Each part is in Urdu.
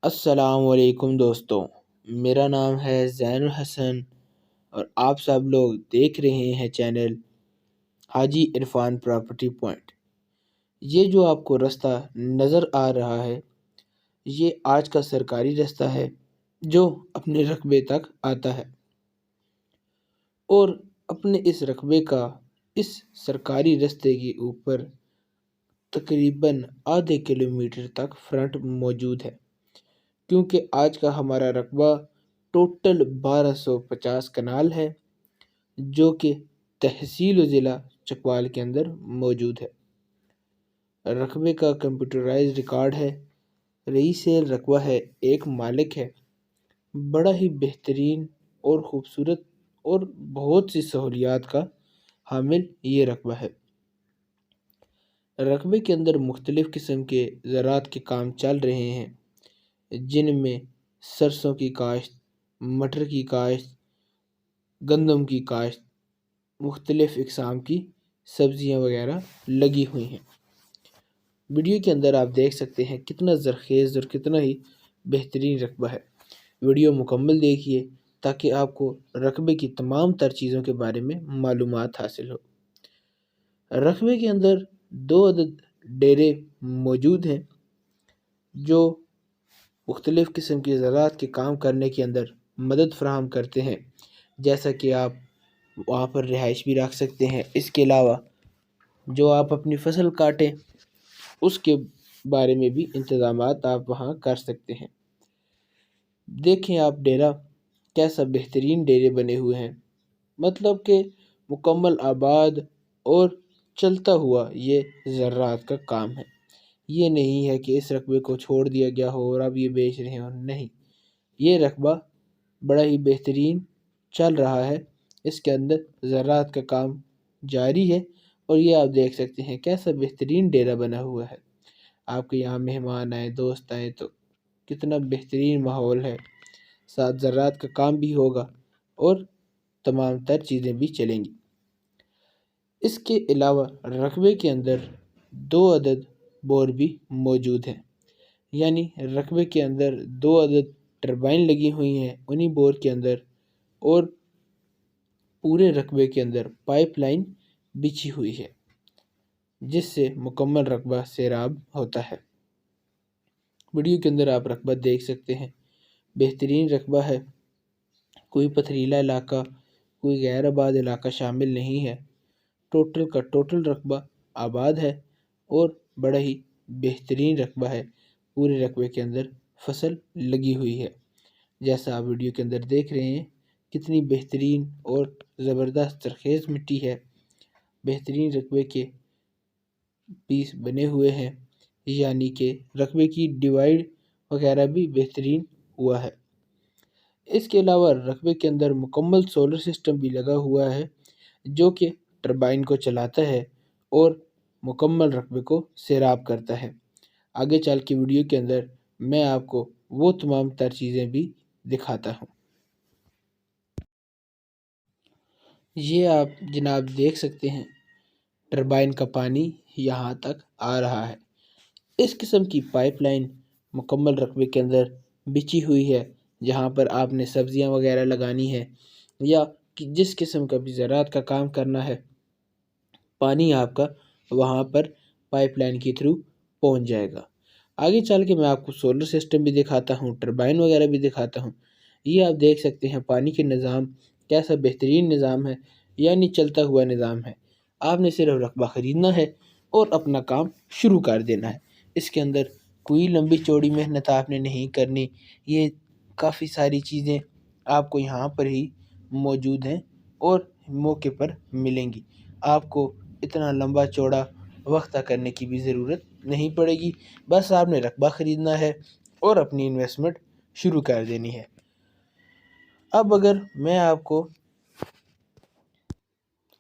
السلام علیکم دوستوں، میرا نام ہے زین الحسن اور آپ سب لوگ دیکھ رہے ہیں چینل حاجی عرفان پراپرٹی پوائنٹ۔ یہ جو آپ کو رستہ نظر آ رہا ہے یہ آج کا سرکاری رستہ ہے جو اپنے رقبے تک آتا ہے، اور اپنے اس رقبے کا اس سرکاری رستے کے اوپر تقریباً آدھے کلومیٹر تک فرنٹ موجود ہے، کیونکہ آج کا ہمارا رقبہ ٹوٹل 1250 کنال ہے جو کہ تحصیل و ضلع چکوال کے اندر موجود ہے۔ رقبے کا کمپیوٹرائز ریکارڈ ہے، رئیس رقبہ ہے، ایک مالک ہے۔ بڑا ہی بہترین اور خوبصورت اور بہت سی سہولیات کا حامل یہ رقبہ ہے۔ رقبے کے اندر مختلف قسم کے زراعت کے کام چل رہے ہیں، جن میں سرسوں کی کاشت، مٹر کی کاشت، گندم کی کاشت، مختلف اقسام کی سبزیاں وغیرہ لگی ہوئی ہیں۔ ویڈیو کے اندر آپ دیکھ سکتے ہیں کتنا زرخیز اور کتنا ہی بہترین رقبہ ہے۔ ویڈیو مکمل دیکھیے تاکہ آپ کو رقبے کی تمام تر چیزوں کے بارے میں معلومات حاصل ہو۔ رقبے کے اندر 2 عدد ڈیرے موجود ہیں جو مختلف قسم کی زراعت کے کام کرنے کے اندر مدد فراہم کرتے ہیں، جیسا کہ آپ وہاں پر رہائش بھی رکھ سکتے ہیں۔ اس کے علاوہ جو آپ اپنی فصل کاٹیں اس کے بارے میں بھی انتظامات آپ وہاں کر سکتے ہیں۔ دیکھیں آپ ڈیرا کیسا بہترین ڈیرے بنے ہوئے ہیں، مطلب کہ مکمل آباد اور چلتا ہوا یہ زراعت کا کام ہے۔ یہ نہیں ہے کہ اس رقبے کو چھوڑ دیا گیا ہو اور اب یہ بیچ رہے ہوں، نہیں، یہ رقبہ بڑا ہی بہترین چل رہا ہے، اس کے اندر زراعت کا کام جاری ہے، اور یہ آپ دیکھ سکتے ہیں کیسا بہترین ڈیرا بنا ہوا ہے۔ آپ کے یہاں مہمان آئے، دوست آئے تو کتنا بہترین ماحول ہے، ساتھ زراعت کا کام بھی ہوگا اور تمام تر چیزیں بھی چلیں گی۔ اس کے علاوہ رقبے کے اندر 2 عدد بور بھی موجود ہیں، یعنی رقبے کے اندر 2 عدد ٹربائن لگی ہوئی ہیں انہی بور کے اندر، اور پورے رقبے کے اندر پائپ لائن بچھی ہوئی ہے جس سے مکمل رقبہ سیراب ہوتا ہے۔ ویڈیو کے اندر آپ رقبہ دیکھ سکتے ہیں، بہترین رقبہ ہے، کوئی پتھریلا علاقہ، کوئی غیر آباد علاقہ شامل نہیں ہے، ٹوٹل کا ٹوٹل رقبہ آباد ہے اور بڑا ہی بہترین رقبہ ہے۔ پورے رقبے کے اندر فصل لگی ہوئی ہے، جیسا آپ ویڈیو کے اندر دیکھ رہے ہیں کتنی بہترین اور زبردست زرخیز مٹی ہے، بہترین رقبے کے پیس بنے ہوئے ہیں، یعنی کہ رقبے کی ڈیوائیڈ وغیرہ بھی بہترین ہوا ہے۔ اس کے علاوہ رقبے کے اندر مکمل سولر سسٹم بھی لگا ہوا ہے جو کہ ٹربائن کو چلاتا ہے اور مکمل رقبے کو سیراب کرتا ہے۔ آگے چل کے ویڈیو کے اندر میں آپ کو وہ تمام تر چیزیں بھی دکھاتا ہوں۔ یہ آپ جناب دیکھ سکتے ہیں ٹربائن کا پانی یہاں تک آ رہا ہے۔ اس قسم کی پائپ لائن مکمل رقبے کے اندر بچھی ہوئی ہے، جہاں پر آپ نے سبزیاں وغیرہ لگانی ہے یا جس قسم کا بھی زراعت کا کام کرنا ہے، پانی آپ کا وہاں پر پائپ لائن کے تھرو پہنچ جائے گا۔ آگے چل کے میں آپ کو سولر سسٹم بھی دکھاتا ہوں، ٹربائن وغیرہ بھی دکھاتا ہوں۔ یہ آپ دیکھ سکتے ہیں پانی کے نظام کیسا بہترین نظام ہے، یعنی چلتا ہوا نظام ہے۔ آپ نے صرف رقبہ خریدنا ہے اور اپنا کام شروع کر دینا ہے۔ اس کے اندر کوئی لمبی چوڑی محنت آپ نے نہیں کرنی، یہ کافی ساری چیزیں آپ کو یہاں پر ہی موجود ہیں اور موقع پر ملیں گی۔ آپ کو اتنا لمبا چوڑا وقت کرنے کی بھی ضرورت نہیں پڑے گی، بس آپ نے رقبہ خریدنا ہے اور اپنی انویسٹمنٹ شروع کر دینی ہے۔ اب اگر میں آپ کو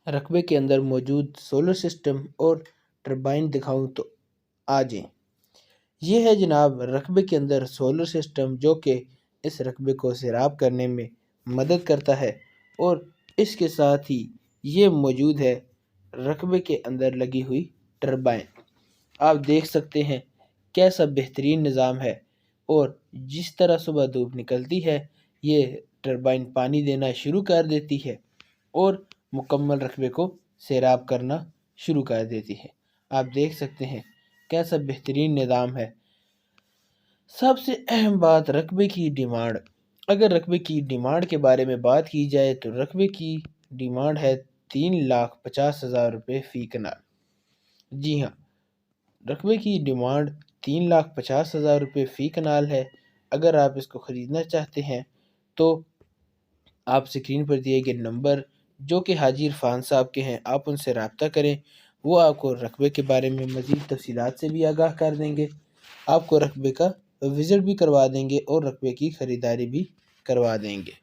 رقبے کے اندر موجود سولر سسٹم اور ٹربائن دکھاؤں تو آ جائیں۔ یہ ہے جناب رقبے کے اندر سولر سسٹم جو کہ اس رقبے کو سیراب کرنے میں مدد کرتا ہے، اور اس کے ساتھ ہی یہ موجود ہے رقبے کے اندر لگی ہوئی ٹربائن۔ آپ دیکھ سکتے ہیں کیسا بہترین نظام ہے، اور جس طرح صبح دھوپ نکلتی ہے یہ ٹربائن پانی دینا شروع کر دیتی ہے اور مکمل رقبے کو سیراب کرنا شروع کر دیتی ہے۔ آپ دیکھ سکتے ہیں کیسا بہترین نظام ہے۔ سب سے اہم بات رقبے کی ڈیمانڈ۔ اگر رقبے کی ڈیمانڈ کے بارے میں بات کی جائے تو رقبے کی ڈیمانڈ ہے 3,50,000 روپے فی کنال۔ جی ہاں، رقبے کی ڈیمانڈ 3,50,000 روپے فی کنال ہے۔ اگر آپ اس کو خریدنا چاہتے ہیں تو آپ اسکرین پر دیے گئے نمبر جو کہ حاجی عرفان صاحب کے ہیں، آپ ان سے رابطہ کریں، وہ آپ کو رقبے کے بارے میں مزید تفصیلات سے بھی آگاہ کر دیں گے، آپ کو رقبے کا وزٹ بھی کروا دیں گے اور رقبے کی خریداری بھی کروا دیں گے۔